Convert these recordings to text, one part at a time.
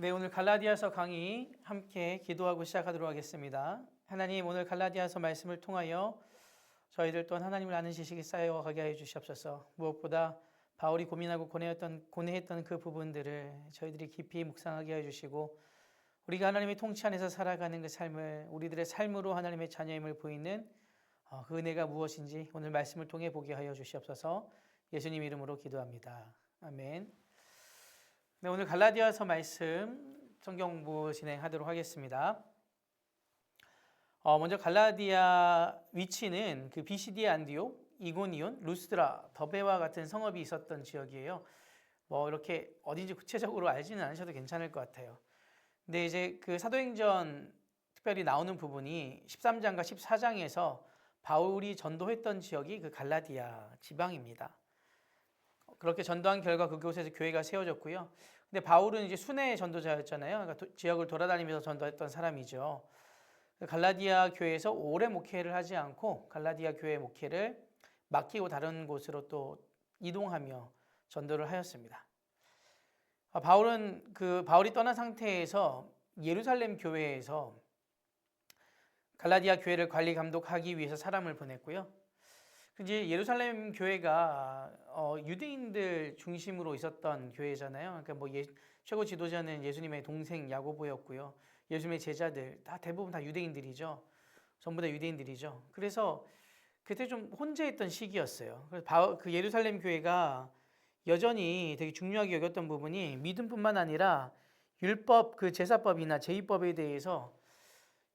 네, 오늘 갈라디아서 강의 함께 기도하고 시작하도록 하겠습니다. 하나님, 오늘 갈라디아서 말씀을 통하여 저희들 또한 하나님을 아는 지식이 쌓여가게 하여 주시옵소서. 무엇보다 바울이 고민하고 고뇌했던 그 부분들을 저희들이 깊이 묵상하게 하여 주시고, 우리가 하나님의 통치 안에서 살아가는 그 삶을 우리들의 삶으로 하나님의 자녀임을 보이는 그 은혜가 무엇인지 오늘 말씀을 통해 보게 하여 주시옵소서. 예수님 이름으로 기도합니다. 아멘. 네, 오늘 갈라디아서 말씀 성경 공부 진행하도록 하겠습니다. 먼저 갈라디아 위치는 그 비시디의 안디옥, 이고니온, 루스드라, 더베와 같은 성읍이 있었던 지역이에요. 이렇게 어딘지 구체적으로 알지는 않으셔도 괜찮을 것 같아요. 근데 이제 그 사도행전 특별히 나오는 부분이 13장과 14장에서 바울이 전도했던 지역이 그 갈라디아 지방입니다. 그렇게 전도한 결과 그곳에서 교회가 세워졌고요. 근데 바울은 이제 순회 전도자였잖아요. 그러니까 지역을 돌아다니면서 전도했던 사람이죠. 갈라디아 교회에서 오래 목회를 하지 않고 갈라디아 교회 목회를 맡기고 다른 곳으로 또 이동하며 전도를 하였습니다. 바울은 바울이 떠난 상태에서 예루살렘 교회에서 갈라디아 교회를 관리 감독하기 위해서 사람을 보냈고요. 이제 예루살렘 교회가 유대인들 중심으로 있었던 교회잖아요. 그러니까 최고 지도자는 예수님의 동생 야고보였고요. 예수님의 제자들 대부분 다 유대인들이죠. 전부 다 유대인들이죠. 그래서 그때 좀 혼재했던 시기였어요. 그래서 그 예루살렘 교회가 여전히 되게 중요하게 여겼던 부분이 믿음뿐만 아니라 율법, 그 제사법이나 제의법에 대해서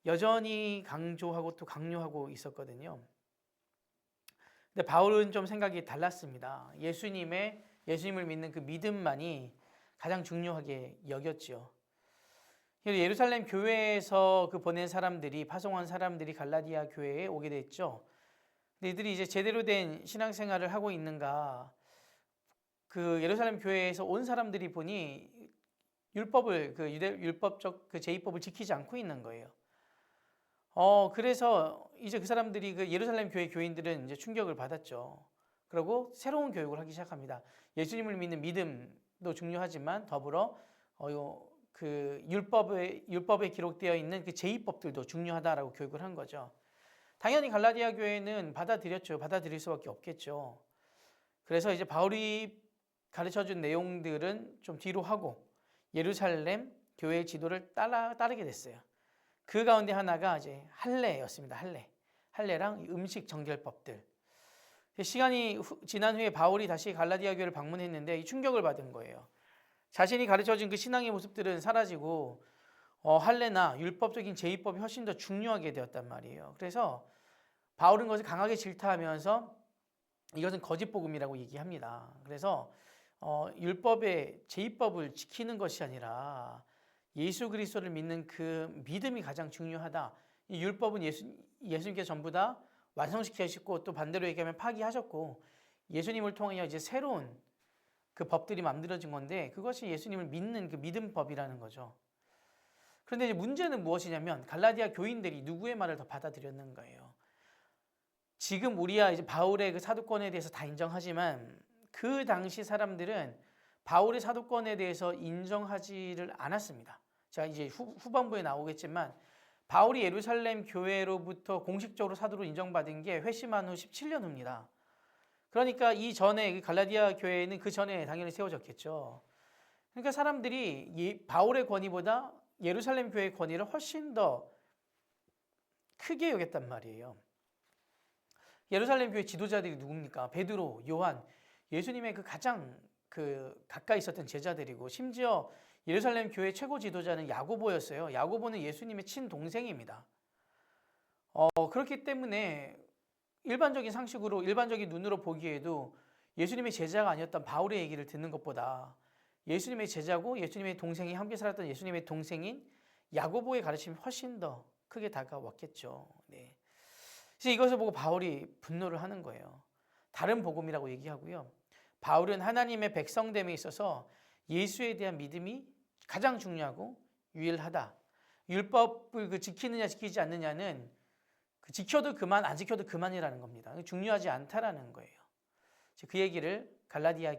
여전히 강조하고 또 강요하고 있었거든요. 근데 바울은 좀 생각이 달랐습니다. 예수님을 믿는 그 믿음만이 가장 중요하게 여겼죠. 예루살렘 교회에서 보낸 사람들이, 파송한 사람들이 갈라디아 교회에 오게 됐죠. 근데 이들이 이제 제대로 된 신앙생활을 하고 있는가? 그 예루살렘 교회에서 온 사람들이 보니 율법을, 율법적 제의법을 지키지 않고 있는 거예요. 그래서 이제 그 사람들이 그 예루살렘 교회 교인들은 이제 충격을 받았죠. 그리고 새로운 교육을 하기 시작합니다. 예수님을 믿는 믿음도 중요하지만 더불어 율법에 기록되어 있는 그 제의법들도 중요하다라고 교육을 한 거죠. 당연히 갈라디아 교회는 받아들였죠. 받아들일 수밖에 없겠죠. 그래서 이제 바울이 가르쳐준 내용들은 좀 뒤로 하고 예루살렘 교회의 지도를 따르게 됐어요. 그 가운데 하나가 이제 할례였습니다. 할례랑 음식 정결법들. 시간이 지난 후에 바울이 다시 갈라디아 교회를 방문했는데 이 충격을 받은 거예요. 자신이 가르쳐준 그 신앙의 모습들은 사라지고 할례나 율법적인 제의법이 훨씬 더 중요하게 되었단 말이에요. 그래서 바울은 그것을 강하게 질타하면서 이것은 거짓 복음이라고 얘기합니다. 그래서 율법의 제의법을 지키는 것이 아니라 예수 그리스도를 믿는 그 믿음이 가장 중요하다. 이 율법은 예수님께서 전부 다 완성시키셨고 또 반대로 얘기하면 파기하셨고 예수님을 통하여 이제 새로운 그 법들이 만들어진 건데 그것이 예수님을 믿는 그 믿음법이라는 거죠. 그런데 이제 문제는 무엇이냐면 갈라디아 교인들이 누구의 말을 더 받아들였는가예요. 지금 우리야 이제 바울의 그 사도권에 대해서 다 인정하지만 그 당시 사람들은 바울의 사도권에 대해서 인정하지를 않았습니다. 제가 이제 후반부에 나오겠지만 바울이 예루살렘 교회로부터 공식적으로 사도로 인정받은 게 회심한 후 17년 후입니다. 그러니까 이 전에 갈라디아 교회는 그 전에 당연히 세워졌겠죠. 그러니까 사람들이 바울의 권위보다 예루살렘 교회의 권위를 훨씬 더 크게 여겼단 말이에요. 예루살렘 교회 지도자들이 누굽니까? 베드로, 요한, 예수님의 가장 가까이 있었던 제자들이고 심지어 예루살렘 교회 최고 지도자는 야고보였어요. 야고보는 예수님의 친동생입니다. 그렇기 때문에 일반적인 상식으로 일반적인 눈으로 보기에도 예수님의 제자가 아니었던 바울의 얘기를 듣는 것보다 예수님의 제자고 예수님의 동생이 함께 살았던 예수님의 동생인 야고보의 가르침이 훨씬 더 크게 다가왔겠죠. 네. 그래서 이것을 보고 바울이 분노를 하는 거예요. 다른 복음이라고 얘기하고요. 바울은 하나님의 백성됨에 있어서 예수에 대한 믿음이 가장 중요하고 유일하다. 율법을 지키느냐 지키지 않느냐는 지켜도 그만 안 지켜도 그만이라는 겁니다. 중요하지 않다라는 거예요. 그 얘기를 갈라디아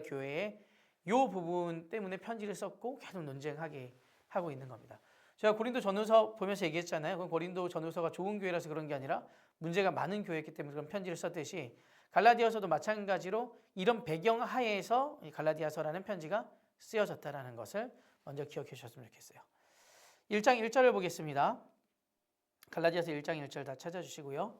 교회에 요 부분 때문에 편지를 썼고 계속 논쟁하게 하고 있는 겁니다. 제가 고린도 전후서 보면서 얘기했잖아요. 그건 고린도 전후서가 좋은 교회라서 그런 게 아니라 문제가 많은 교회였기 때문에 그런 편지를 썼듯이 갈라디아서도 마찬가지로 이런 배경 하에서 갈라디아서라는 편지가 쓰여졌다는 것을 먼저 기억해 주셨으면 좋겠어요. 1장 1절을 보겠습니다. 갈라디아서 1장 1절 다 찾아주시고요.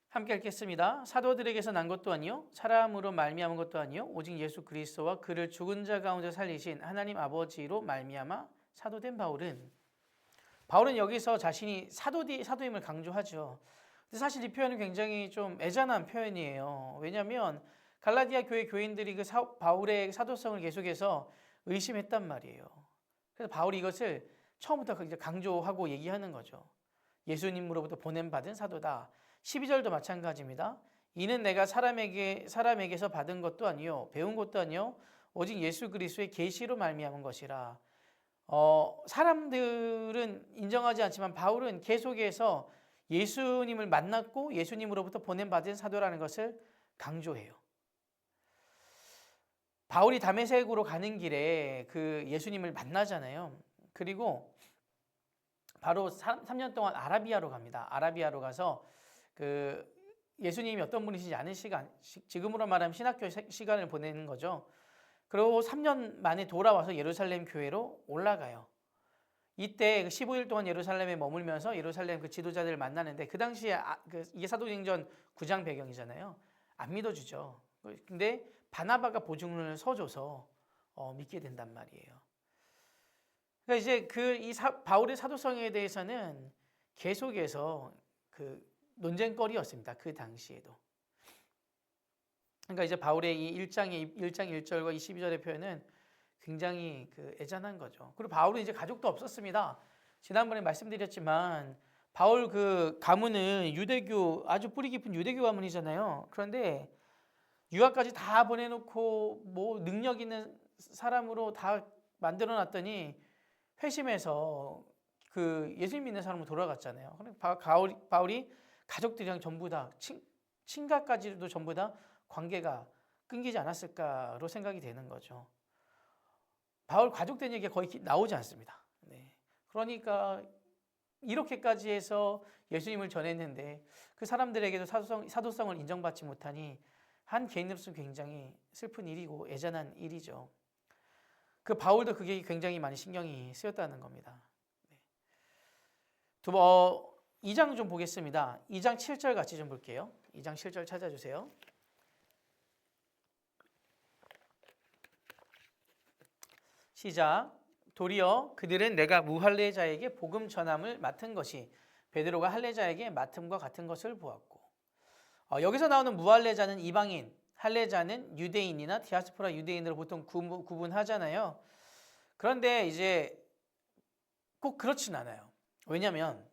함께 읽겠습니다. 사도들에게서 난 것도 아니요 사람으로 말미암은 것도 아니요 오직 예수 그리스도와 그를 죽은 자 가운데 살리신 하나님 아버지로 말미암아 사도된 바울은 여기서 자신이 사도임을 강조하죠. 근데 사실 이 표현은 굉장히 좀 애잔한 표현이에요. 왜냐하면 갈라디아 교회 교인들이 바울의 사도성을 계속해서 의심했단 말이에요. 그래서 바울이 이것을 처음부터 강조하고 얘기하는 거죠. 예수님으로부터 보냄받은 사도다. 12절도 마찬가지입니다. 이는 내가 사람에게서 받은 것도 아니요 배운 것도 아니요 오직 예수 그리스도의 계시로 말미암은 것이라. 사람들은 인정하지 않지만 바울은 계속해서 예수님을 만났고 예수님으로부터 보냄받은 사도라는 것을 강조해요. 바울이 다메섹으로 가는 길에 그 예수님을 만나잖아요. 그리고 바로 3년 동안 아라비아로 갑니다. 아라비아로 가서 그 예수님이 어떤 분이신지 아는 시간, 지금으로 말하면 신학교 시간을 보내는 거죠. 그리고 3년 만에 돌아와서 예루살렘 교회로 올라가요. 이때 15일 동안 예루살렘에 머물면서 예루살렘 그 지도자들을 만나는데 그 당시에 이게 사도행전 9장 배경이잖아요. 안 믿어주죠. 근데 바나바가 보증을 서줘서 믿게 된단 말이에요. 그러니까 이제 바울의 사도성에 대해서는 계속해서 그 논쟁거리였습니다. 그 당시에도. 그러니까 이제 바울의 이 1장 1절과 22절의 표현은 굉장히 애잔한 거죠. 그리고 바울은 이제 가족도 없었습니다. 지난번에 말씀드렸지만 바울 그 가문은 유대교 아주 뿌리 깊은 유대교 가문이잖아요. 그런데 유학까지 다 보내놓고 뭐 능력 있는 사람으로 다 만들어놨더니 회심해서 그 예수님 믿는 사람으로 돌아갔잖아요. 바울이 가족들이랑 전부 다 친가까지도 전부 다 관계가 끊기지 않았을까로 생각이 되는 거죠. 바울 가족 된 얘기가 거의 나오지 않습니다. 네. 그러니까 이렇게까지 해서 예수님을 전했는데 그 사람들에게도 사도성을 인정받지 못하니 한 개인으로서 굉장히 슬픈 일이고 애잔한 일이죠. 그 바울도 그게 굉장히 많이 신경이 쓰였다는 겁니다. 네. 2장 좀 보겠습니다. 2장 7절 같이 좀 볼게요. 2장 7절 찾아주세요. 시작. 도리어 그들은 내가 무할례자에게 복음 전함을 맡은 것이 베드로가 할례자에게 맡음과 같은 것을 보았고, 여기서 나오는 무할례자는 이방인, 할례자는 유대인이나 디아스포라 유대인으로 보통 구분하잖아요. 그런데 이제 꼭 그렇진 않아요. 왜냐하면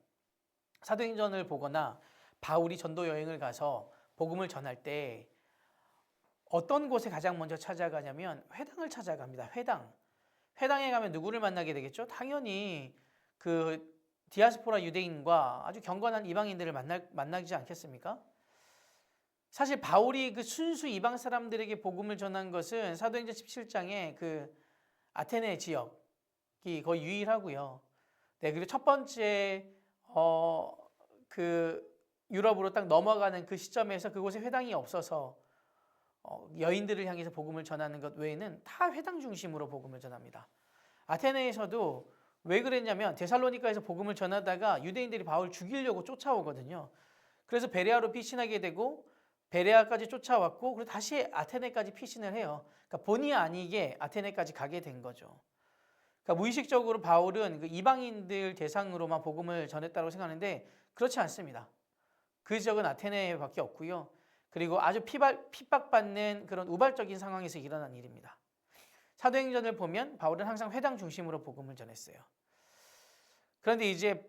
사도행전을 보거나 바울이 전도 여행을 가서 복음을 전할 때 어떤 곳에 가장 먼저 찾아가냐면 회당을 찾아갑니다. 회당에 가면 누구를 만나게 되겠죠? 당연히 그 디아스포라 유대인과 아주 경건한 이방인들을 만나지 않겠습니까? 사실 바울이 그 순수 이방 사람들에게 복음을 전한 것은 사도행전 17장에 그 아테네 지역이 거의 유일하고요. 네, 그리고 첫 번째 그 유럽으로 딱 넘어가는 그 시점에서 그곳에 회당이 없어서 여인들을 향해서 복음을 전하는 것 외에는 다 회당 중심으로 복음을 전합니다. 아테네에서도 왜 그랬냐면 데살로니가에서 복음을 전하다가 유대인들이 바울 죽이려고 쫓아오거든요. 그래서 베레아로 피신하게 되고 베레아까지 쫓아왔고 그리고 다시 아테네까지 피신을 해요. 그러니까 본의 아니게 아테네까지 가게 된 거죠. 그러니까 무의식적으로 바울은 그 이방인들 대상으로만 복음을 전했다고 생각하는데 그렇지 않습니다. 그 지역은 아테네밖에 없고요. 그리고 아주 핍박받는 그런 우발적인 상황에서 일어난 일입니다. 사도행전을 보면 바울은 항상 회당 중심으로 복음을 전했어요. 그런데 이제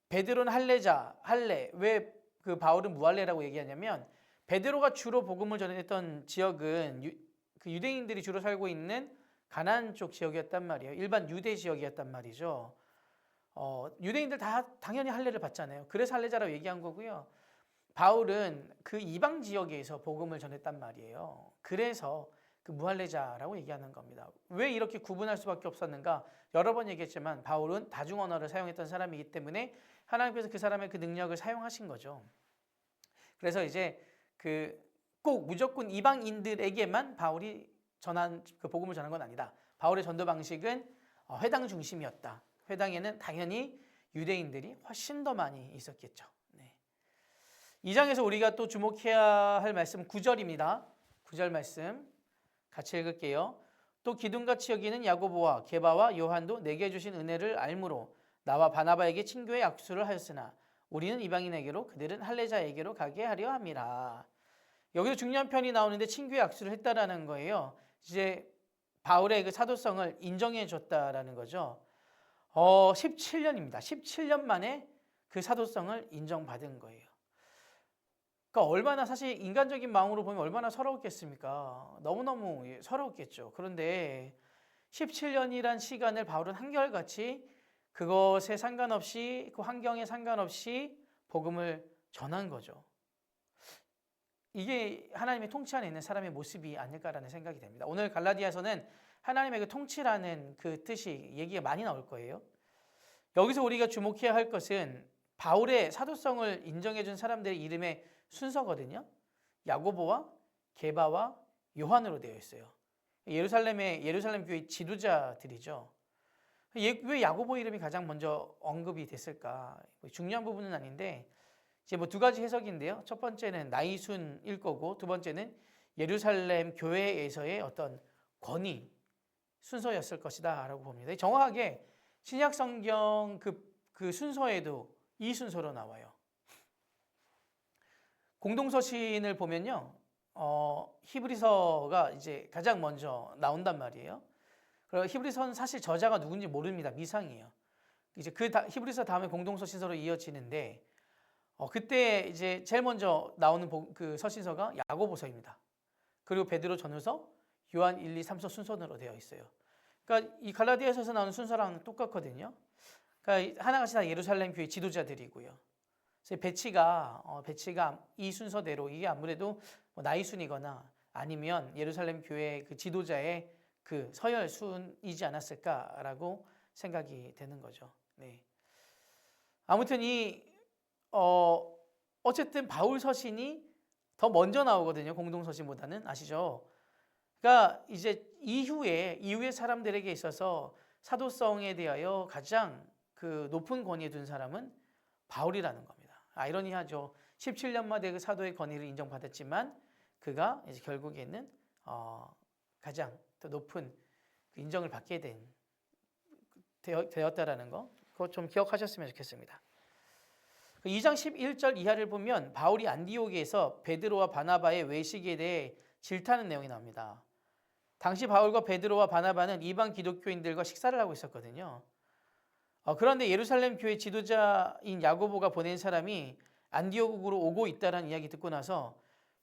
베드로는 할례. 왜 그 바울은 무할례라고 얘기하냐면 베드로가 주로 복음을 전했던 지역은 그 유대인들이 주로 살고 있는 가나안 쪽 지역이었단 말이에요. 일반 유대 지역이었단 말이죠. 유대인들 다 당연히 할례를 받잖아요. 그래서 할례자라고 얘기한 거고요. 바울은 그 이방 지역에서 복음을 전했단 말이에요. 그래서 그 무할례자라고 얘기하는 겁니다. 왜 이렇게 구분할 수밖에 없었는가? 여러 번 얘기했지만 바울은 다중 언어를 사용했던 사람이기 때문에 하나님께서 그 사람의 그 능력을 사용하신 거죠. 그래서 이제 꼭 무조건 이방인들에게만 바울이 전한 그 복음을 전한 건 아니다. 바울의 전도 방식은 회당 중심이었다. 회당에는 당연히 유대인들이 훨씬 더 많이 있었겠죠. 네. 2장에서 우리가 또 주목해야 할 말씀 9절입니다. 9절 말씀 같이 읽을게요. 또 기둥같이 여기는 야고보와 게바와 요한도 내게 주신 은혜를 알므로 나와 바나바에게 친교의 약수를 하였으나 우리는 이방인에게로 그들은 할례자에게로 가게 하려 함이라. 여기서 중요한 편이 나오는데 친교의 약수를 했다라는 거예요. 이제 바울의 그 사도성을 인정해 줬다라는 거죠. 17년입니다. 17년 만에 그 사도성을 인정받은 거예요. 그러니까 얼마나 사실 인간적인 마음으로 보면 얼마나 서러웠겠습니까? 너무너무 서러웠겠죠. 그런데 17년이란 시간을 바울은 한결같이 그것에 상관없이 그 환경에 상관없이 복음을 전한 거죠. 이게 하나님의 통치 안에 있는 사람의 모습이 아닐까라는 생각이 됩니다. 오늘 갈라디아서는 하나님의 그 통치라는 그 뜻이 얘기가 많이 나올 거예요. 여기서 우리가 주목해야 할 것은 바울의 사도성을 인정해 준 사람들의 이름의 순서거든요. 야고보와 게바와 요한으로 되어 있어요. 예루살렘 교회 지도자들이죠. 왜 야고보 이름이 가장 먼저 언급이 됐을까? 중요한 부분은 아닌데 이제 뭐 두 가지 해석인데요. 첫 번째는 나이순일 거고 두 번째는 예루살렘 교회에서의 어떤 권위 순서였을 것이다라고 봅니다. 정확하게 신약 성경 그 순서에도 이 순서로 나와요. 공동서신을 보면요, 히브리서가 이제 가장 먼저 나온단 말이에요. 그리고 히브리서는 사실 저자가 누군지 모릅니다. 미상이에요. 이제 히브리서 다음에 공동서신서로 이어지는데, 그때 이제 제일 먼저 나오는 그 서신서가 야고보서입니다. 그리고 베드로 전후서, 요한 1, 2, 3서 순서로 되어 있어요. 그러니까 이 갈라디아서에서 나오는 순서랑 똑같거든요. 그러니까 하나같이 다 예루살렘 교회 지도자들이고요. 배치가 이 순서대로 이게 아무래도 뭐 나이순이거나 아니면 예루살렘 교회 그 지도자의 그 서열순이지 않았을까라고 생각이 되는 거죠. 네. 아무튼 어쨌든 바울 서신이 더 먼저 나오거든요. 공동 서신보다는 아시죠? 그러니까 이제 이후에 사람들에게 있어서 사도성에 대하여 가장 그 높은 권위에 둔 사람은 바울이라는 겁니다. 아이러니하죠. 17년 만에 그 사도의 권위를 인정받았지만 그가 이제 결국에는 가장 더 높은 그 인정을 받게 되었다라는 거, 그거 좀 기억하셨으면 좋겠습니다. 2장 11절 이하를 보면 바울이 안디옥에서 베드로와 바나바의 외식에 대해 질타하는 내용이 나옵니다. 당시 바울과 베드로와 바나바는 이방 기독교인들과 식사를 하고 있었거든요. 그런데 예루살렘 교회 지도자인 야고보가 보낸 사람이 안디옥으로 오고 있다는 이야기 듣고 나서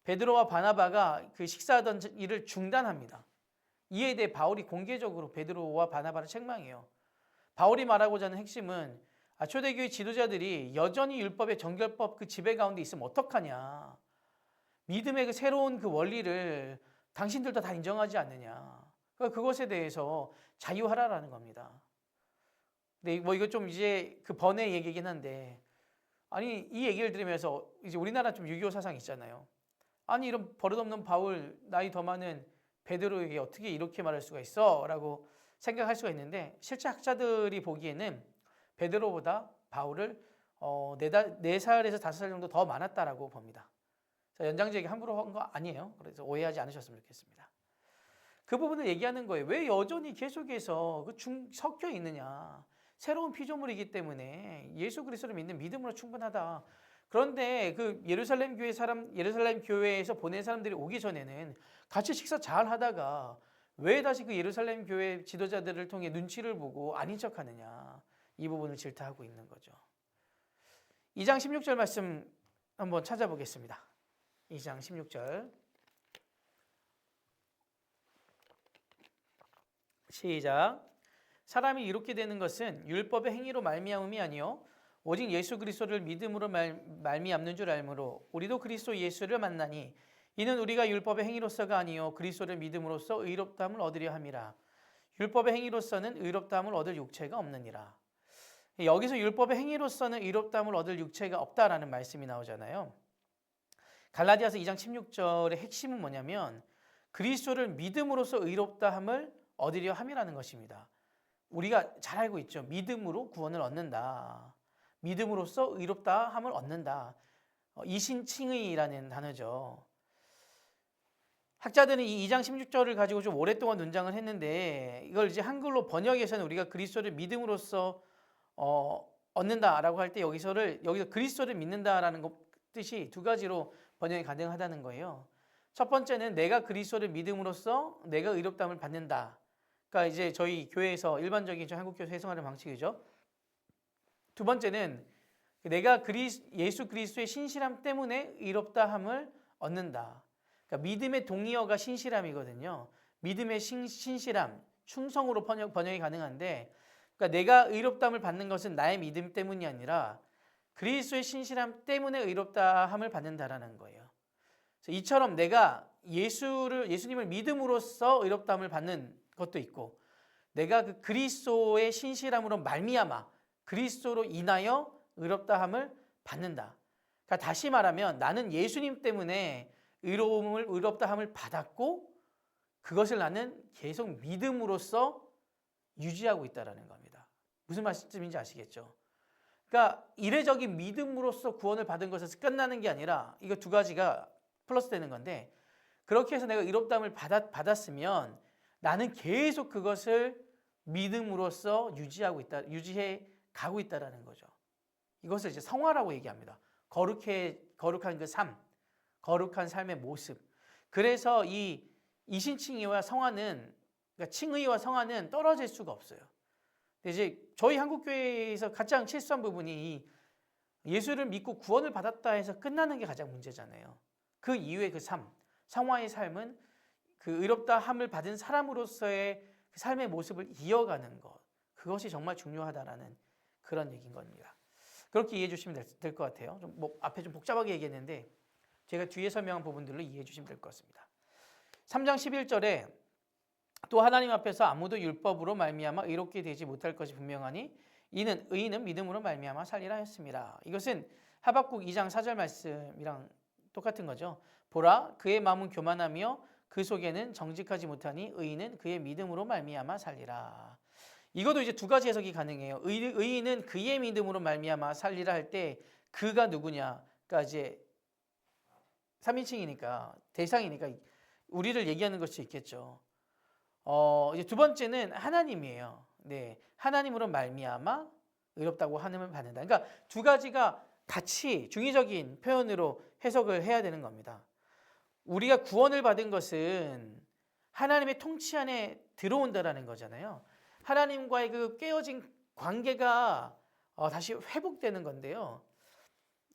베드로와 바나바가 그 식사하던 일을 중단합니다. 이에 대해 바울이 공개적으로 베드로와 바나바를 책망해요. 바울이 말하고자 하는 핵심은 초대교회 지도자들이 여전히 율법의 정결법 그 지배 가운데 있으면 어떡하냐. 믿음의 그 새로운 그 원리를 당신들도 다 인정하지 않느냐. 그러니까 그것에 대해서 자유하라라는 겁니다. 근데 뭐 이거 좀 이제 그 번외 얘기긴 한데, 아니 이 얘기를 들으면서 이제 우리나라 좀 유교 사상 있잖아요. 아니 이런 버릇없는 바울, 나이 더 많은 베드로에게 어떻게 이렇게 말할 수가 있어? 라고 생각할 수가 있는데, 실제 학자들이 보기에는 베드로보다 바울을 4살에서 5살 정도 더 많았다라고 봅니다. 연장제기 함부로 한 거 아니에요. 그래서 오해하지 않으셨으면 좋겠습니다. 그 부분을 얘기하는 거예요. 왜 여전히 계속해서 섞여 있느냐. 새로운 피조물이기 때문에 예수 그리스도를 믿는 믿음으로 충분하다. 그런데 그 예루살렘 교회에서 보낸 사람들이 오기 전에는 같이 식사 잘 하다가 왜 다시 그 예루살렘 교회 지도자들을 통해 눈치를 보고 아닌 척하느냐. 이 부분을 질타하고 있는 거죠. 2장 16절 말씀 한번 찾아보겠습니다. 2장 16절 시작. 사람이 이렇게 되는 것은 율법의 행위로 말미암음이 아니요 오직 예수 그리스도를 믿음으로 말미암는 줄 알므로 우리도 그리스도 예수를 만나니 이는 우리가 율법의 행위로서가 아니요 그리스도를 믿음으로써 의롭다함을 얻으려 함이라. 율법의 행위로서는 의롭다함을 얻을 육체가 없느니라. 여기서 율법의 행위로서는 의롭다함을 얻을 육체가 없다라는 말씀이 나오잖아요. 갈라디아서 2장 16절의 핵심은 뭐냐면 그리스도를 믿음으로써 의롭다함을 얻으려 함이라는 것입니다. 우리가 잘 알고 있죠. 믿음으로 구원을 얻는다. 믿음으로써 의롭다함을 얻는다. 이신칭의라는 단어죠. 학자들은 이 2장 16절을 가지고 좀 오랫동안 논쟁을 했는데 이걸 이제 한글로 번역해서는 우리가 그리스도를 믿음으로써 얻는다라고 할 때 여기서 그리스도를 믿는다라는 뜻이 두 가지로 번역이 가능하다는 거예요. 첫 번째는 내가 그리스도를 믿음으로써 내가 의롭다함을 받는다. 그러니까 이제 저희 교회에서 일반적인 한국교회 회생하는 방식이죠. 두 번째는 내가 예수 그리스도의 신실함 때문에 의롭다함을 얻는다. 그러니까 믿음의 동의어가 신실함이거든요. 믿음의 신실함, 충성으로 번역이 가능한데, 그러니까 내가 의롭다함을 받는 것은 나의 믿음 때문이 아니라 그리스도의 신실함 때문에 의롭다함을 받는다라는 거예요. 그래서 이처럼 내가 예수님을 믿음으로써 의롭다함을 받는 것도 있고, 내가 그 그리스도의 신실함으로 말미암아 그리스도로 인하여 의롭다함을 받는다. 그러니까 다시 말하면 나는 예수님 때문에 의롭다함을 받았고 그것을 나는 계속 믿음으로써 유지하고 있다는 겁니다. 무슨 말씀인지 아시겠죠? 그러니까 이례적인 믿음으로써 구원을 받은 것에서 끝나는 게 아니라 이거 두 가지가 플러스 되는 건데, 그렇게 해서 내가 의롭다함을 받았으면 나는 계속 그것을 믿음으로써 유지해 가고 있다는 거죠. 이것을 이제 성화라고 얘기합니다. 거룩한 그 삶, 거룩한 삶의 모습. 그래서 이 이신칭의와 성화는, 그러니까 칭의와 성화는 떨어질 수가 없어요. 근데 이제 저희 한국교회에서 가장 실수한 부분이 예수를 믿고 구원을 받았다 해서 끝나는 게 가장 문제잖아요. 그 이후의 그 삶, 성화의 삶은 그 의롭다함을 받은 사람으로서의 그 삶의 모습을 이어가는 것, 그것이 정말 중요하다라는 그런 얘기인 겁니다. 그렇게 이해해 주시면 될 것 같아요. 앞에 좀 복잡하게 얘기했는데 제가 뒤에 설명한 부분들로 이해해 주시면 될 것 같습니다. 3장 11절에 또 하나님 앞에서 아무도 율법으로 말미암아 의롭게 되지 못할 것이 분명하니 이는 의인은 믿음으로 말미암아 살리라 했습니다. 이것은 하박국 2장 4절 말씀이랑 똑같은 거죠. 보라 그의 마음은 교만하며 그 속에는 정직하지 못하니 의인은 그의 믿음으로 말미암아 살리라. 이것도 이제 두 가지 해석이 가능해요. 의인은 그의 믿음으로 말미암아 살리라 할 때 그가 누구냐? 그러니까 이제 3인칭이니까 대상이니까 우리를 얘기하는 걸 수 있겠죠. 이제 두 번째는 하나님이에요. 네, 하나님으로 말미암아 의롭다고 하늘을 받는다. 그러니까 두 가지가 같이 중의적인 표현으로 해석을 해야 되는 겁니다. 우리가 구원을 받은 것은 하나님의 통치 안에 들어온다라는 거잖아요. 하나님과의 그 깨어진 관계가 다시 회복되는 건데요.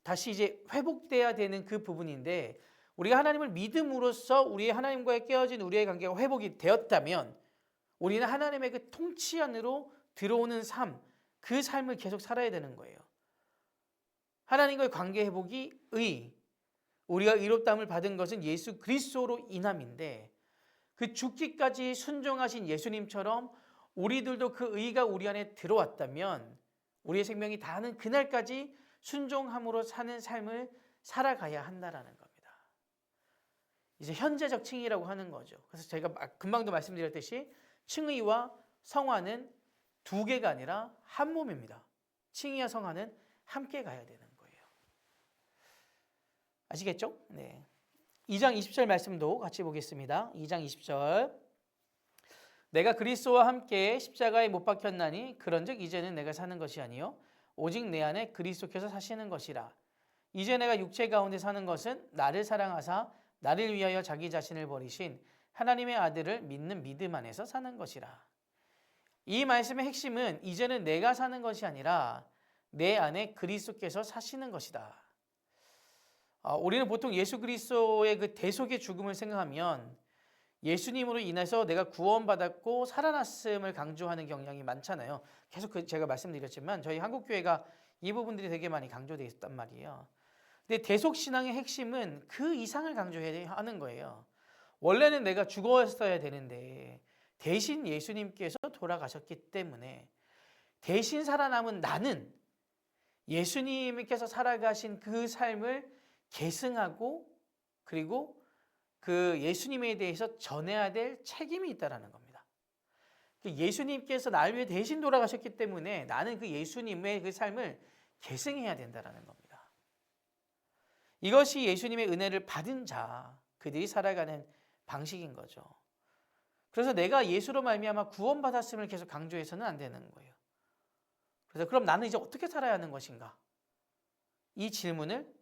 다시 이제 회복돼야 되는 그 부분인데, 우리가 하나님을 믿음으로써 우리의 하나님과의 깨어진 우리의 관계가 회복이 되었다면 우리는 하나님의 그 통치 안으로 들어오는 삶, 그 삶을 계속 살아야 되는 거예요. 하나님과의 관계 회복이 우리가 의롭다함을 받은 것은 예수 그리스도로 인함인데, 그 죽기까지 순종하신 예수님처럼 우리들도 그 의가 우리 안에 들어왔다면 우리의 생명이 다하는 그날까지 순종함으로 사는 삶을 살아가야 한다라는 겁니다. 이제 현재적 칭의라고 하는 거죠. 그래서 제가 금방도 말씀드렸듯이 칭의와 성화는 두 개가 아니라 한 몸입니다. 칭의와 성화는 함께 가야 되는 거예요. 아시겠죠? 네. 2장 20절 말씀도 같이 보겠습니다. 2장 20절. 내가 그리스도와 함께 십자가에 못 박혔나니 그런즉 이제는 내가 사는 것이 아니요 오직 내 안에 그리스도께서 사시는 것이라. 이제 내가 육체 가운데 사는 것은 나를 사랑하사 나를 위하여 자기 자신을 버리신 하나님의 아들을 믿는 믿음 안에서 사는 것이라. 이 말씀의 핵심은 이제는 내가 사는 것이 아니라 내 안에 그리스도께서 사시는 것이다. 우리는 보통 예수 그리스도의 그 대속의 죽음을 생각하면 예수님으로 인해서 내가 구원받았고 살아났음을 강조하는 경향이 많잖아요. 계속 제가 말씀드렸지만 저희 한국교회가 이 부분들이 되게 많이 강조되어 있단 말이에요. 근데 대속신앙의 핵심은 그 이상을 강조해야 하는 거예요. 원래는 내가 죽었어야 되는데 대신 예수님께서 돌아가셨기 때문에 대신 살아남은 나는 예수님께서 살아가신 그 삶을 계승하고 그리고 그 예수님에 대해서 전해야 될 책임이 있다는 겁니다. 예수님께서 나를 위해 대신 돌아가셨기 때문에 나는 그 예수님의 그 삶을 계승해야 된다는 겁니다. 이것이 예수님의 은혜를 받은 자, 그들이 살아가는 방식인 거죠. 그래서 내가 예수로 말미암아 구원받았음을 계속 강조해서는 안 되는 거예요. 그래서 그럼 나는 이제 어떻게 살아야 하는 것인가? 이 질문을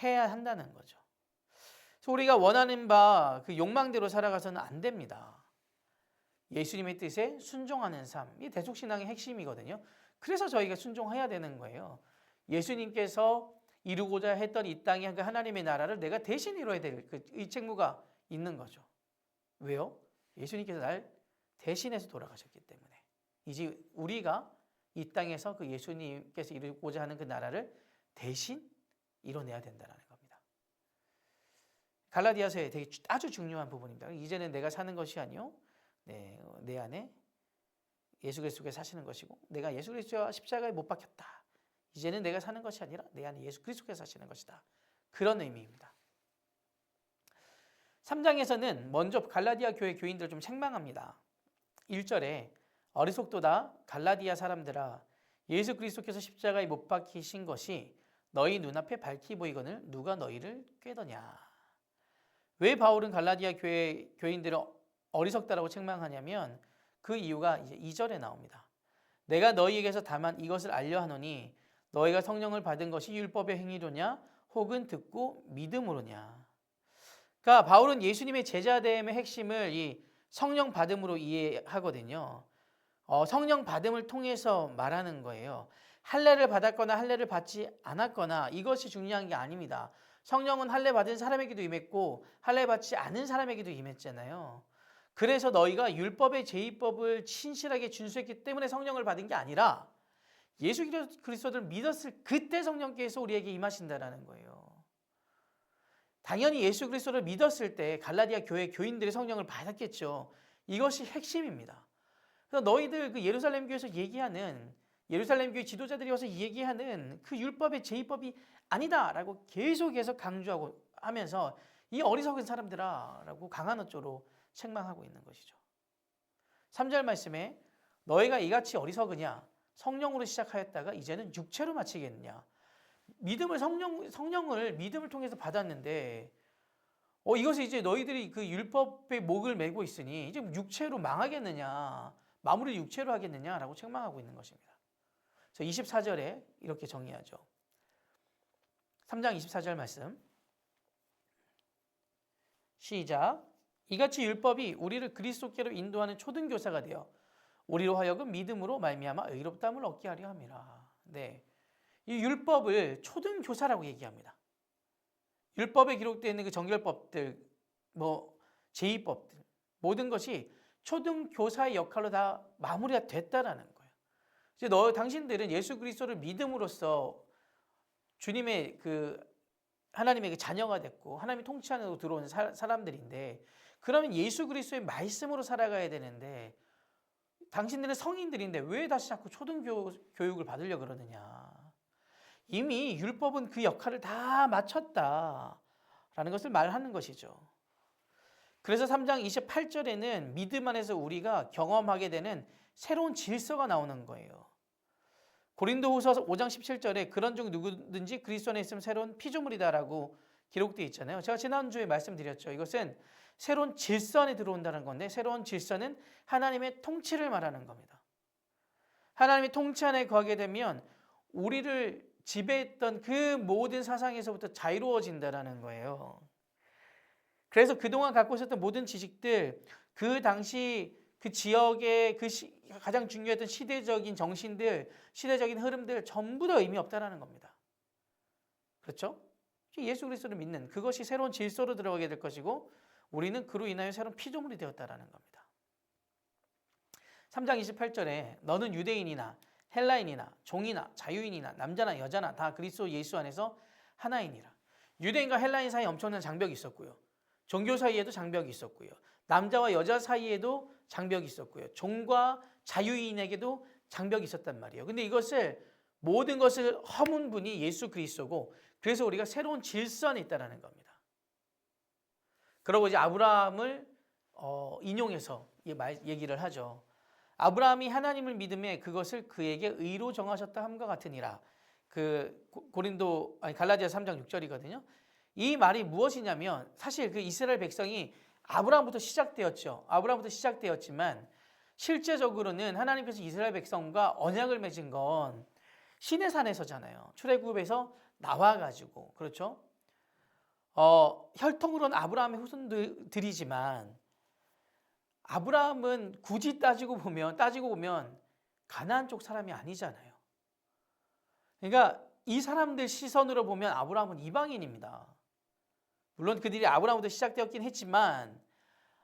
해야 한다는 거죠. 그래서 우리가 원하는 바 그 욕망대로 살아가서는 안 됩니다. 예수님의 뜻에 순종하는 삶, 이 대속신앙의 핵심이거든요. 그래서 저희가 순종해야 되는 거예요. 예수님께서 이루고자 했던 이 땅의 그 하나님의 나라를 내가 대신 이루어야 될 이 책무가 있는 거죠. 왜요? 예수님께서 날 대신해서 돌아가셨기 때문에 이제 우리가 이 땅에서 그 예수님께서 이루고자 하는 그 나라를 대신 이뤄내야 된다는 겁니다. 갈라디아서에 되게 아주 중요한 부분입니다. 이제는 내가 사는 것이 아니요 내 안에 예수 그리스도께서 사시는 것이고 내가 예수 그리스도와 십자가에 못 박혔다. 이제는 내가 사는 것이 아니라 내 안에 예수 그리스도께서 사시는 것이다. 그런 의미입니다. 3장에서는 먼저 갈라디아 교회 교인들을 좀 책망합니다. 1절에 어리석도다 갈라디아 사람들아 예수 그리스도께서 십자가에 못 박히신 것이 너희 눈앞에 밝히 보이거늘 누가 너희를 꾀더냐. 왜 바울은 갈라디아 교회 교인들을 어리석다라고 책망하냐면 그 이유가 이제 2절에 나옵니다. 내가 너희에게서 다만 이것을 알려 하노니 너희가 성령을 받은 것이 율법의 행위로냐 혹은 듣고 믿음으로냐. 그러니까 바울은 예수님의 제자됨의 핵심을 이 성령 받음으로 이해하거든요. 성령 받음을 통해서 말하는 거예요. 할례를 받았거나 할례를 받지 않았거나 이것이 중요한 게 아닙니다. 성령은 할례 받은 사람에게도 임했고 할례 받지 않은 사람에게도 임했잖아요. 그래서 너희가 율법의 제의법을 신실하게 준수했기 때문에 성령을 받은 게 아니라 예수 그리스도를 믿었을 그때 성령께서 우리에게 임하신다라는 거예요. 당연히 예수 그리스도를 믿었을 때 갈라디아 교회 교인들이 성령을 받았겠죠. 이것이 핵심입니다. 그래서 너희들 그 예루살렘 교회에서 얘기하는 예루살렘 교회 지도자들이 와서 얘기하는 그 율법의 제의법이 아니다라고 계속해서 강조하고 하면서 이 어리석은 사람들아라고 강한 어조로 책망하고 있는 것이죠. 3절 말씀에 너희가 이같이 어리석으냐 성령으로 시작하였다가 이제는 육체로 마치겠느냐. 믿음을 성령을 믿음을 통해서 받았는데 이것을 이제 너희들이 그 율법의 목을 메고 있으니 이제 육체로 망하겠느냐 마무리를 육체로 하겠느냐라고 책망하고 있는 것입니다. 그래서 24절에 이렇게 정의하죠. 3장 24절 말씀 시작. 이같이 율법이 우리를 그리스도께로 인도하는 초등교사가 되어 우리로 하여금 믿음으로 말미암아 의롭다함을 얻게 하려 함이라. 네, 이 율법을 초등교사라고 얘기합니다. 율법에 기록되어 있는 그 정결법들, 제의법들 모든 것이 초등교사의 역할로 다 마무리가 됐다라는 거예요. 이제 당신들은 예수 그리스도를 믿음으로써 주님의 그 하나님의 그 자녀가 됐고 하나님의 통치 안으로 들어온 사람들인데 그러면 예수 그리스도의 말씀으로 살아가야 되는데 당신들은 성인들인데 왜 다시 자꾸 초등교육을 받으려고 그러느냐. 이미 율법은 그 역할을 다 마쳤다라는 것을 말하는 것이죠. 그래서 3장 28절에는 믿음 안에서 우리가 경험하게 되는 새로운 질서가 나오는 거예요. 고린도후서 5장 17절에 그런 중 누구든지 그리스도 안에 있으면 새로운 피조물이다라고 기록되어 있잖아요. 제가 지난주에 말씀드렸죠. 이것은 새로운 질서 안에 들어온다는 건데 새로운 질서는 하나님의 통치를 말하는 겁니다. 하나님의 통치 안에 거하게 되면 우리를 지배했던 그 모든 사상에서부터 자유로워진다는 거예요. 그래서 그동안 갖고 있었던 모든 지식들, 그 당시 그 지역의 가장 중요했던 시대적인 정신들, 시대적인 흐름들 전부 다 의미 없다라는 겁니다. 그렇죠? 예수 그리스도를 믿는 그것이 새로운 질서로 들어가게 될 것이고 우리는 그로 인하여 새로운 피조물이 되었다라는 겁니다. 3장 28절에 너는 유대인이나 헬라인이나 종이나 자유인이나 남자나 여자나 다 그리스도 예수 안에서 하나이니라. 유대인과 헬라인 사이에 엄청난 장벽이 있었고요. 종교 사이에도 장벽이 있었고요. 남자와 여자 사이에도 장벽이 있었고요. 종과 자유인에게도 장벽이 있었단 말이에요. 근데 이것을 모든 것을 허문 분이 예수 그리스도고, 그래서 우리가 새로운 질서 안에 있다는 겁니다. 그러고 이제 아브라함을 인용해서 얘기를 하죠. 아브라함이 하나님을 믿음에 그것을 그에게 의로 정하셨다 함과 같으니라. 갈라디아 3장 6절이거든요. 이 말이 무엇이냐면, 사실 그 이스라엘 백성이 아브라함부터 시작되었죠. 아브라함부터 시작되었지만 실제적으로는 하나님께서 이스라엘 백성과 언약을 맺은 건 시내산에서잖아요. 출애굽에서 나와가지고, 그렇죠? 혈통으로는 아브라함의 후손들이지만 아브라함은 굳이 따지고 보면 가나안 쪽 사람이 아니잖아요. 그러니까 이 사람들 시선으로 보면 아브라함은 이방인입니다. 물론 그들이 아브라함부터 시작되었긴 했지만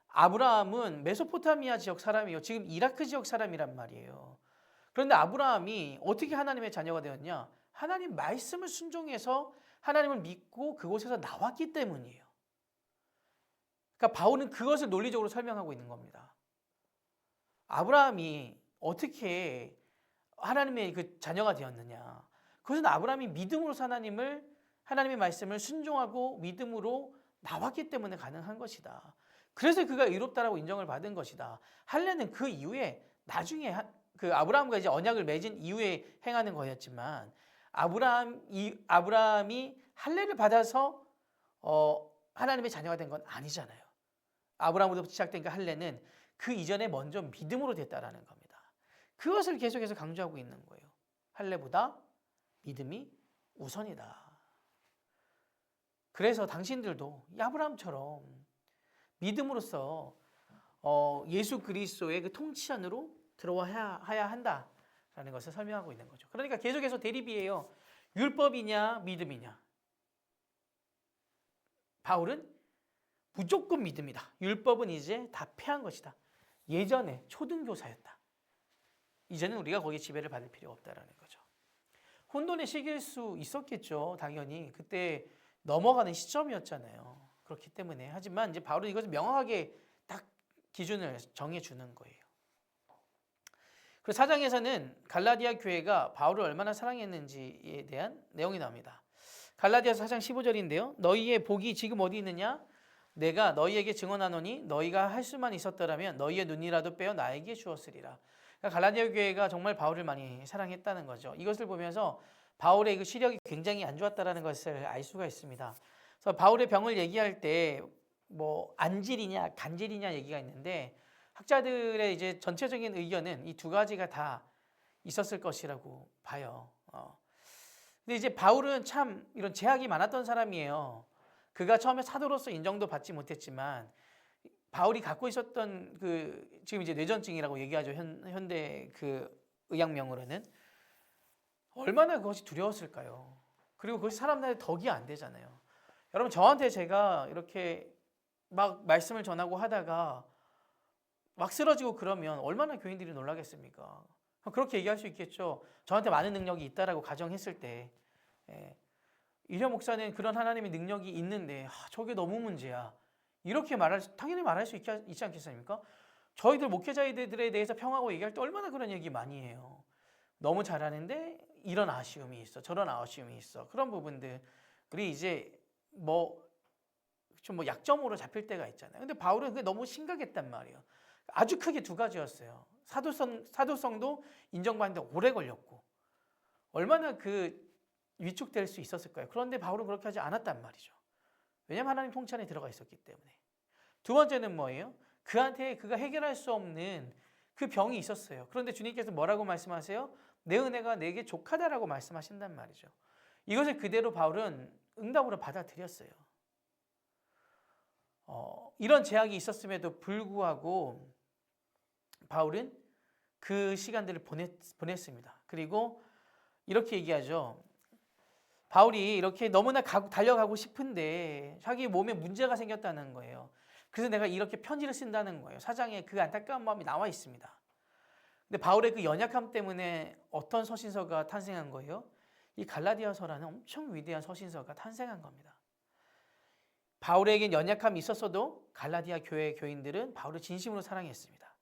아브라함은 메소포타미아 지역 사람이에요. 지금 이라크 지역 사람이란 말이에요. 그런데 아브라함이 어떻게 하나님의 자녀가 되었냐? 하나님 말씀을 순종해서 하나님을 믿고 그곳에서 나왔기 때문이에요. 그러니까 바울은 그것을 논리적으로 설명하고 있는 겁니다. 아브라함이 어떻게 하나님의 그 자녀가 되었느냐? 그것은 아브라함이 믿음으로 하나님의 말씀을 순종하고 믿음으로 나왔기 때문에 가능한 것이다. 그래서 그가 의롭다라고 인정을 받은 것이다. 할례는 그 이후에 나중에 그 아브라함과 이제 언약을 맺은 이후에 행하는 거였지만 아브라함이 할례를 받아서 하나님의 자녀가 된 건 아니잖아요. 아브라함부터 시작된 그 할례는 그 이전에 먼저 믿음으로 됐다라는 겁니다. 그것을 계속해서 강조하고 있는 거예요. 할례보다 믿음이 우선이다. 그래서 당신들도 아브라함처럼 믿음으로써 예수 그리스도의 그 통치 안으로 들어와야 한다라는 것을 설명하고 있는 거죠. 그러니까 계속해서 대립이에요. 율법이냐 믿음이냐. 바울은 무조건 믿음이다. 율법은 이제 다 폐한 것이다. 예전에 초등교사였다. 이제는 우리가 거기에 지배를 받을 필요가 없다라는 거죠. 혼돈의 시기일 수 있었겠죠. 당연히 그때 넘어가는 시점이었잖아요. 그렇기 때문에 하지만 이제 바울은 이것을 명확하게 딱 기준을 정해주는 거예요. 그리고 4장에서는 갈라디아 교회가 바울을 얼마나 사랑했는지에 대한 내용이 나옵니다. 갈라디아서 4장 15절인데요. 너희의 복이 지금 어디 있느냐? 내가 너희에게 증언하노니 너희가 할 수만 있었더라면 너희의 눈이라도 빼어 나에게 주었으리라. 그러니까 갈라디아 교회가 정말 바울을 많이 사랑했다는 거죠. 이것을 보면서 바울의 그 시력이 굉장히 안 좋았다는 것을 알 수가 있습니다. 그래서 바울의 병을 얘기할 때 뭐 안질이냐 간질이냐 얘기가 있는데 학자들의 이제 전체적인 의견은 이 두 가지가 다 있었을 것이라고 봐요. 근데 이제 바울은 참 이런 제약이 많았던 사람이에요. 그가 처음에 사도로서 인정도 받지 못했지만 바울이 갖고 있었던 그 지금 이제 뇌전증이라고 얘기하죠. 현대 그 의학명으로는 얼마나 그것이 두려웠을까요? 그리고 그것이 사람들한테 덕이 안 되잖아요. 여러분 저한테 제가 이렇게 막 말씀을 전하고 하다가 막 쓰러지고 그러면 얼마나 교인들이 놀라겠습니까? 그렇게 얘기할 수 있겠죠. 저한테 많은 능력이 있다라고 가정했을 때 이려 목사는 그런 하나님의 능력이 있는데 저게 너무 문제야. 이렇게 당연히 말할 수 있지 않겠습니까? 저희들 목회자들에 대해서 평하고 얘기할 때 얼마나 그런 얘기 많이 해요. 너무 잘하는데 이런 아쉬움이 있어. 저런 아쉬움이 있어. 그런 부분들이 이제 좀 약점으로 잡힐 때가 있잖아요. 근데 바울은 그게 너무 심각했단 말이에요. 아주 크게 두 가지였어요. 사도성도 인정받는데 오래 걸렸고 얼마나 그 위축될 수 있었을까요? 그런데 바울은 그렇게 하지 않았단 말이죠. 왜냐하면 하나님 통치 안에 들어가 있었기 때문에. 두 번째는 뭐예요? 그가 해결할 수 없는 그 병이 있었어요. 그런데 주님께서 뭐라고 말씀하세요? 내 은혜가 내게 족하다라고 말씀하신단 말이죠. 이것을 그대로 바울은 응답으로 받아들였어요. 이런 제약이 있었음에도 불구하고 바울은 그 시간들을 보냈습니다. 그리고 이렇게 얘기하죠. 바울이 이렇게 너무나 달려가고 싶은데 자기 몸에 문제가 생겼다는 거예요. 그래서 내가 이렇게 편지를 쓴다는 거예요. 4장에 그 안타까운 마음이 나와 있습니다. 근데 바울의 그 연약함 때문에 어떤 서신서가 탄생한 거예요? 이 갈라디아서라는 엄청 위대한 서신서가 탄생한 겁니다. 바울에겐 연약함이 있었어도 갈라디아 교회 교인들은 바울을 진심으로 사랑했습니다.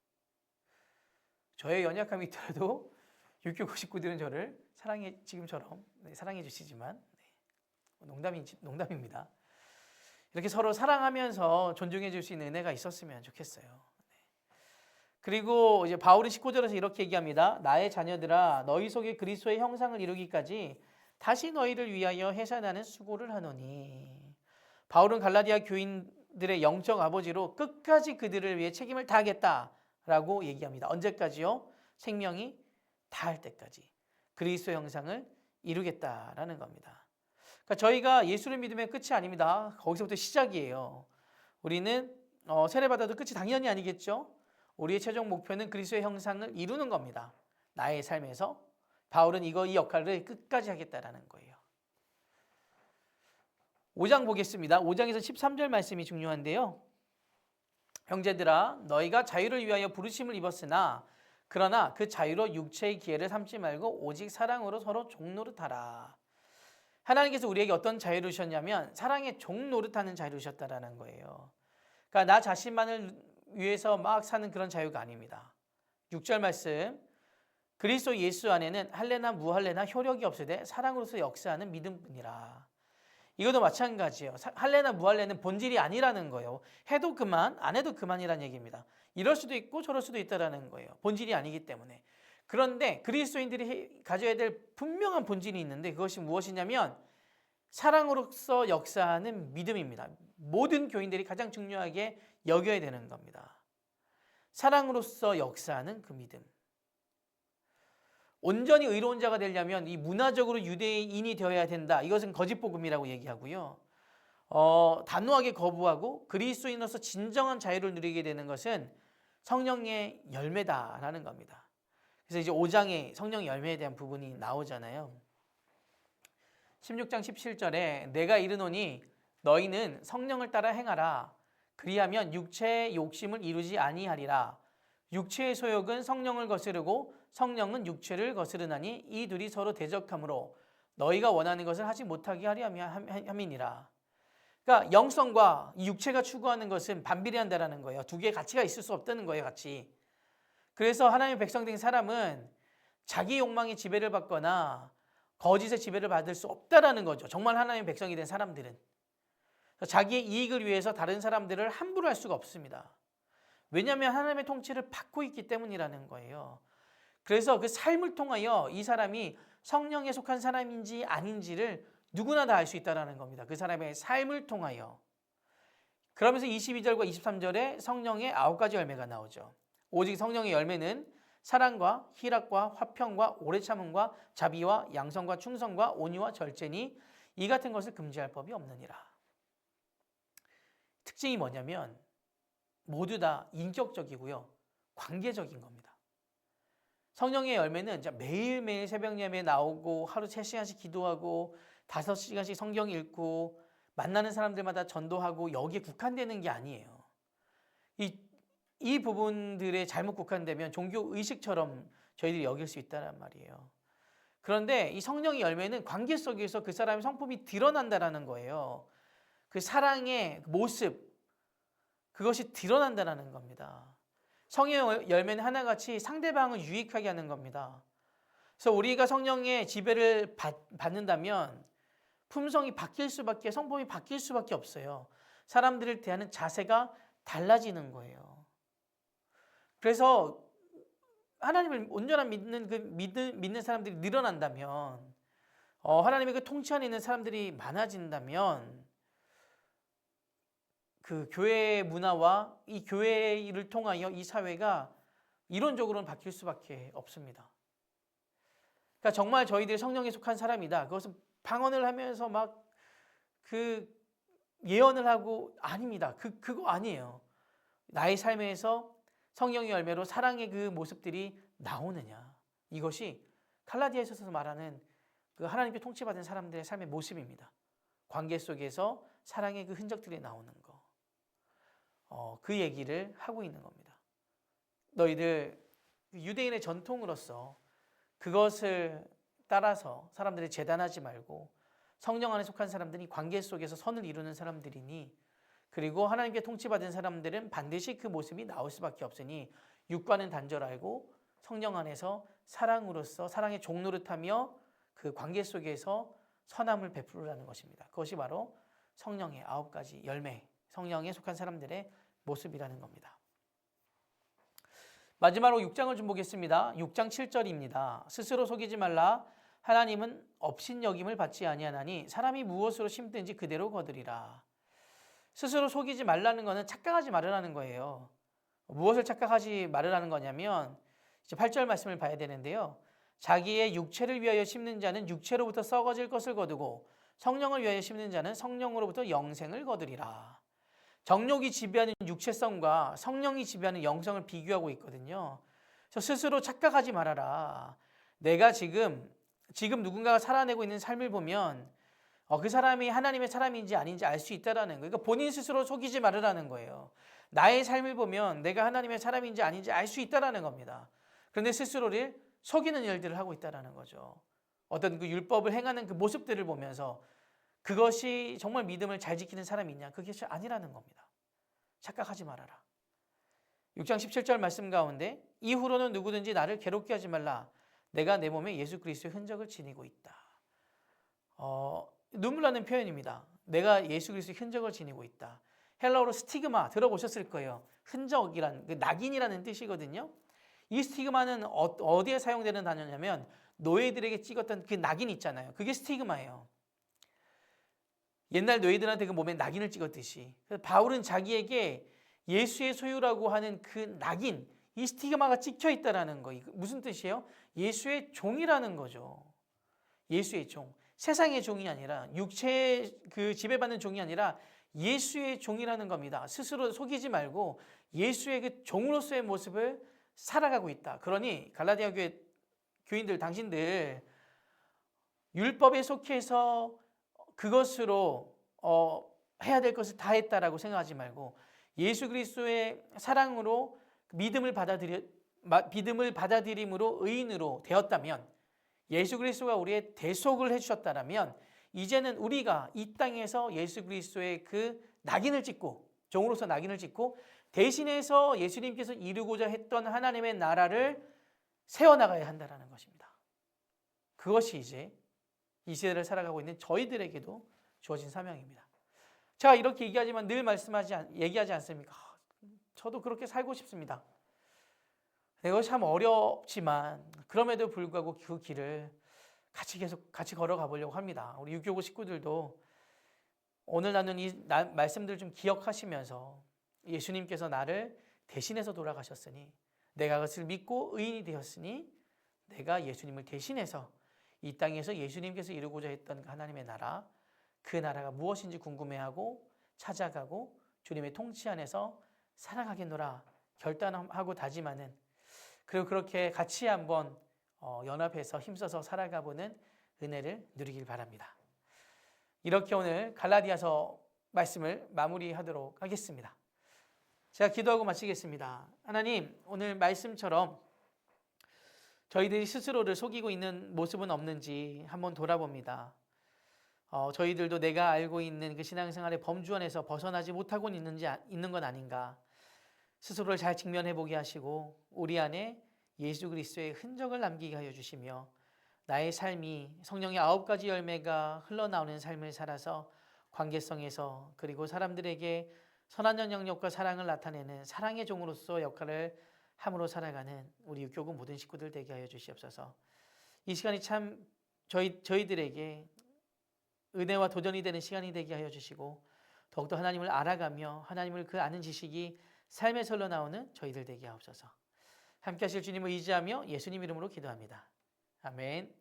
저의 연약함이 있더라도 육교 99들은 저를 지금처럼 사랑해 주시지만 농담입니다. 이렇게 서로 사랑하면서 존중해 줄 수 있는 은혜가 있었으면 좋겠어요. 그리고 이제 바울이 19절에서 이렇게 얘기합니다. 나의 자녀들아 너희 속에 그리스도의 형상을 이루기까지 다시 너희를 위하여 해산하는 수고를 하노니. 바울은 갈라디아 교인들의 영적 아버지로 끝까지 그들을 위해 책임을 다하겠다라고 얘기합니다. 언제까지요? 생명이 다할 때까지 그리스도의 형상을 이루겠다라는 겁니다. 그러니까 저희가 예수를 믿으면 끝이 아닙니다. 거기서부터 시작이에요. 우리는 세례받아도 끝이 당연히 아니겠죠. 우리의 최종 목표는 그리스도의 형상을 이루는 겁니다. 나의 삶에서 바울은 이 역할을 끝까지 하겠다라는 거예요. 5장 보겠습니다. 5장에서 13절 말씀이 중요한데요. 형제들아 너희가 자유를 위하여 부르심을 입었으나 그러나 그 자유로 육체의 기회를 삼지 말고 오직 사랑으로 서로 종노릇하라. 하나님께서 우리에게 어떤 자유를 주셨냐면 사랑의 종노릇하는 자유를 주셨다라는 거예요. 그러니까 나 자신만을 위해서 막 사는 그런 자유가 아닙니다. 6절 말씀 그리스도 예수 안에는 할례나 무할례나 효력이 없으되 사랑으로서 역사하는 믿음뿐이라. 이것도 마찬가지예요. 할례나 무할례는 본질이 아니라는 거예요. 해도 그만 안 해도 그만이라는 얘기입니다. 이럴 수도 있고 저럴 수도 있다라는 거예요. 본질이 아니기 때문에. 그런데 그리스도인들이 가져야 될 분명한 본질이 있는데 그것이 무엇이냐면 사랑으로서 역사하는 믿음입니다. 모든 교인들이 가장 중요하게 여겨야 되는 겁니다. 사랑으로서 역사하는 그 믿음. 온전히 의로운 자가 되려면 이 문화적으로 유대인이 되어야 된다. 이것은 거짓 복음이라고 얘기하고요. 단호하게 거부하고 그리스도인으로서 진정한 자유를 누리게 되는 것은 성령의 열매다라는 겁니다. 그래서 이제 5장에 성령 열매에 대한 부분이 나오잖아요. 16장 17절에 내가 이르노니 너희는 성령을 따라 행하라. 그리하면 육체의 욕심을 이루지 아니하리라. 육체의 소욕은 성령을 거스르고 성령은 육체를 거스르나니 이 둘이 서로 대적하므로 너희가 원하는 것을 하지 못하게 하려 함이니라. 그러니까 영성과 육체가 추구하는 것은 반비례한다라는 거예요. 두 개의 가치가 있을 수 없다는 거예요, 같이. 그래서 하나님의 백성 된 사람은 자기 욕망의 지배를 받거나 거짓의 지배를 받을 수 없다라는 거죠. 정말 하나님의 백성이 된 사람들은. 자기의 이익을 위해서 다른 사람들을 함부로 할 수가 없습니다. 왜냐하면 하나님의 통치를 받고 있기 때문이라는 거예요. 그래서 그 삶을 통하여 이 사람이 성령에 속한 사람인지 아닌지를 누구나 다 알 수 있다는 겁니다. 그 사람의 삶을 통하여. 그러면서 22절과 23절에 성령의 9가지 열매가 나오죠. 오직 성령의 열매는 사랑과 희락과 화평과 오래 참음과 자비와 양성과 충성과 온유와 절제니 이 같은 것을 금지할 법이 없느니라. 특징이 뭐냐면 모두 다 인격적이고요. 관계적인 겁니다. 성령의 열매는 매일매일 새벽 예배 나오고 하루 3시간씩 기도하고 5시간씩 성경 읽고 만나는 사람들마다 전도하고 여기에 국한되는 게 아니에요. 이 부분들에 잘못 국한되면 종교 의식처럼 저희들이 여길 수 있다는 말이에요. 그런데 이 성령의 열매는 관계 속에서 그 사람의 성품이 드러난다는 거예요. 그 사랑의 모습, 그것이 드러난다는 겁니다. 성령의 열매는 하나같이 상대방을 유익하게 하는 겁니다. 그래서 우리가 성령의 지배를 받는다면 품성이 바뀔 수밖에, 성품이 바뀔 수밖에 없어요. 사람들을 대하는 자세가 달라지는 거예요. 그래서 하나님을 온전한 믿는 사람들이 늘어난다면, 하나님의 그 통치 안에 있는 사람들이 많아진다면, 그 교회의 문화와 이 교회를 통하여 이 사회가 이론적으로는 바뀔 수밖에 없습니다. 그러니까 정말 저희들이 성령에 속한 사람이다. 그것은 방언을 하면서 막 그 예언을 하고 아닙니다. 그거 아니에요. 나의 삶에서 성령의 열매로 사랑의 그 모습들이 나오느냐. 이것이 갈라디아에서 말하는 그 하나님께 통치받은 사람들의 삶의 모습입니다. 관계 속에서 사랑의 그 흔적들이 나오는 거. 그 얘기를 하고 있는 겁니다. 너희들 유대인의 전통으로서 그것을 따라서 사람들이 재단하지 말고 성령 안에 속한 사람들이 관계 속에서 선을 이루는 사람들이니 그리고 하나님께 통치받은 사람들은 반드시 그 모습이 나올 수밖에 없으니 육과는 단절하고 성령 안에서 사랑으로서 사랑의 종노릇하며 그 관계 속에서 선함을 베풀으라는 것입니다. 그것이 바로 성령의 9가지 열매, 성령에 속한 사람들의 모습이라는 겁니다. 마지막으로 6장을 좀 보겠습니다. 6장 7절입니다. 스스로 속이지 말라. 하나님은 업신여김을 받지 아니하나니 사람이 무엇으로 심든지 그대로 거두리라. 스스로 속이지 말라는 것은 착각하지 말으라는 거예요. 무엇을 착각하지 말으라는 거냐면 이제 8절 말씀을 봐야 되는데요. 자기의 육체를 위하여 심는 자는 육체로부터 썩어질 것을 거두고 성령을 위하여 심는 자는 성령으로부터 영생을 거두리라. 정욕이 지배하는 육체성과 성령이 지배하는 영성을 비교하고 있거든요. 그래서 스스로 착각하지 말아라. 내가 지금 누군가가 살아내고 있는 삶을 보면 그 사람이 하나님의 사람인지 아닌지 알 수 있다라는 거예요. 그러니까 본인 스스로 속이지 말으라는 거예요. 나의 삶을 보면 내가 하나님의 사람인지 아닌지 알 수 있다라는 겁니다. 그런데 스스로를 속이는 일들을 하고 있다라는 거죠. 어떤 그 율법을 행하는 그 모습들을 보면서 그것이 정말 믿음을 잘 지키는 사람이냐? 그게 아니라는 겁니다. 착각하지 말아라. 6장 17절 말씀 가운데 이후로는 누구든지 나를 괴롭게 하지 말라. 내가 내 몸에 예수 그리스도의 흔적을 지니고 있다. 눈물 나는 표현입니다. 내가 예수 그리스도의 흔적을 지니고 있다. 헬라어로 스티그마 들어보셨을 거예요. 흔적이란 그 낙인이라는 뜻이거든요. 이 스티그마는 어디에 사용되는 단어냐면 노예들에게 찍었던 그 낙인 있잖아요. 그게 스티그마예요. 옛날 노예들한테 그 몸에 낙인을 찍었듯이. 그래서 바울은 자기에게 예수의 소유라고 하는 그 낙인, 이 스티그마가 찍혀 있다라는 거. 무슨 뜻이에요? 예수의 종이라는 거죠. 예수의 종. 세상의 종이 아니라 육체의 그 지배받는 종이 아니라 예수의 종이라는 겁니다. 스스로 속이지 말고 예수의 그 종으로서의 모습을 살아가고 있다. 그러니 갈라디아 교회 교인들, 당신들 율법에 속해서 그것으로 해야 될 것을 다 했다라고 생각하지 말고 예수 그리스도의 사랑으로 믿음을 받아들임으로 의인으로 되었다면, 예수 그리스도가 우리의 대속을 해주셨다면 이제는 우리가 이 땅에서 예수 그리스도의 그 낙인을 찍고, 종으로서 낙인을 찍고 대신해서 예수님께서 이루고자 했던 하나님의 나라를 세워나가야 한다는 것입니다. 그것이 이제 이 시대를 살아가고 있는 저희들에게도 주어진 사명입니다. 제가 이렇게 얘기하지만 늘 얘기하지 않습니까? 저도 그렇게 살고 싶습니다. 이것이 참 어렵지만 그럼에도 불구하고 그 길을 같이 걸어가 보려고 합니다. 우리 유교고 식구들도 오늘 나눈 이 말씀들 좀 기억하시면서 예수님께서 나를 대신해서 돌아가셨으니, 내가 그것을 믿고 의인이 되었으니 내가 예수님을 대신해서 이 땅에서 예수님께서 이루고자 했던 하나님의 나라, 그 나라가 무엇인지 궁금해하고 찾아가고 주님의 통치 안에서 살아가겠노라 결단하고 다짐하는, 그리고 그렇게 같이 한번 연합해서 힘써서 살아가보는 은혜를 누리길 바랍니다. 이렇게 오늘 갈라디아서 말씀을 마무리하도록 하겠습니다. 제가 기도하고 마치겠습니다. 하나님, 오늘 말씀처럼 저희들이 스스로를 속이고 있는 모습은 없는지 한번 돌아봅니다. 저희들도 내가 알고 있는 그 신앙생활의 범주 안에서 벗어나지 못하고 있는 건 아닌가, 스스로를 잘 직면해 보게 하시고 우리 안에 예수 그리스도의 흔적을 남기게 하여 주시며 나의 삶이 성령의 9가지 열매가 흘러나오는 삶을 살아서 관계성에서, 그리고 사람들에게 선한 영향력과 사랑을 나타내는 사랑의 종으로서 역할을 함으로 살아가는 우리 육교구 모든 식구들 되게 하여 주시옵소서. 이 시간이 참 저희들에게 은혜와 도전이 되는 시간이 되게 하여 주시고, 더욱더 하나님을 알아가며 하나님을 그 아는 지식이 삶에서 흘러나오는 저희들 되게 하옵소서. 함께 하실 주님을 의지하며 예수님 이름으로 기도합니다. 아멘.